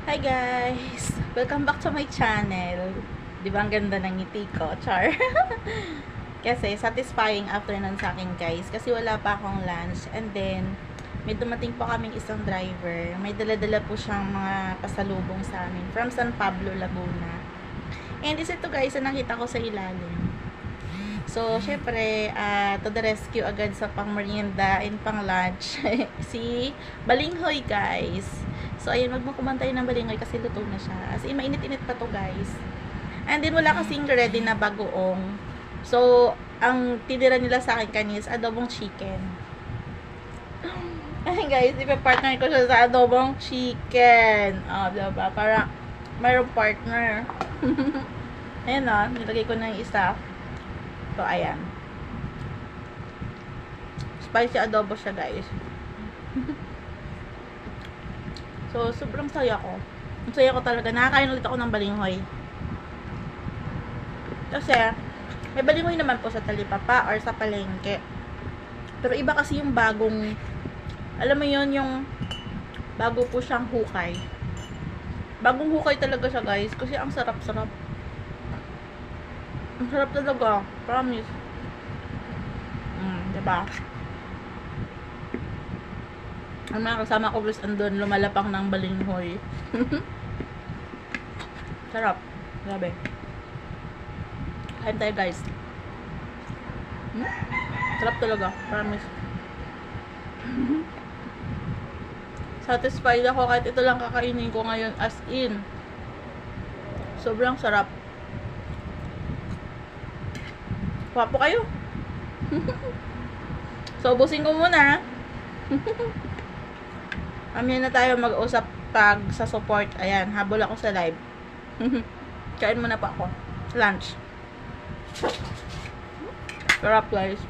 Hi guys! Welcome back to my channel. Di ba ang ganda ng ngiti ko? Char! Kasi satisfying afternoon sa akin guys. Kasi wala pa akong lunch. And then, may dumating po kaming isang driver. May dala-dala po siyang mga pasalubong sa amin. From San Pablo, Laguna. And is ito guys, na nakita ko sa ilalim. So, syempre, to the rescue agad sa pang merienda and pang lunch. Si Balinghoy guys. So, ayun, magmukuman tayo ng balinghoy kasi luto na siya. As in, mainit-init pa to, guys. And then, wala kasing ready na bagoong. So, ang tinira nila sa akin kanina is adobong chicken. Ayun, guys, ipapartner ko siya sa adobong chicken. Diba? Para mayroong partner. Ayun, nilagay ko na yung isa. So, ayan. Spicy adobo siya, guys. So, sobrang saya ko. Ang saya ko talaga. Nakakain ulit ako ng balinghoy. Kasi, may balinghoy naman po sa Talipapa or sa palengke. Pero iba kasi yung bagong, alam mo yun, yung bago po siyang hukay. Bagong hukay talaga siya, guys. Kasi ang sarap-sarap. Ang sarap talaga. Promise. Diba? Ang mga kasama ko guys andun lumalapang ng balinghoy. Sarap. Grabe. Kain tayo guys. Sarap talaga. Promise. Satisfied ako kahit ito lang kakainin ko ngayon as in. Sobrang sarap. Wapo kayo. So, ubusin ko muna. Mamaya na tayo mag-usap pag sa support. Ayan, habol ako sa live. Kain muna pa ako. Lunch. Sarap guys.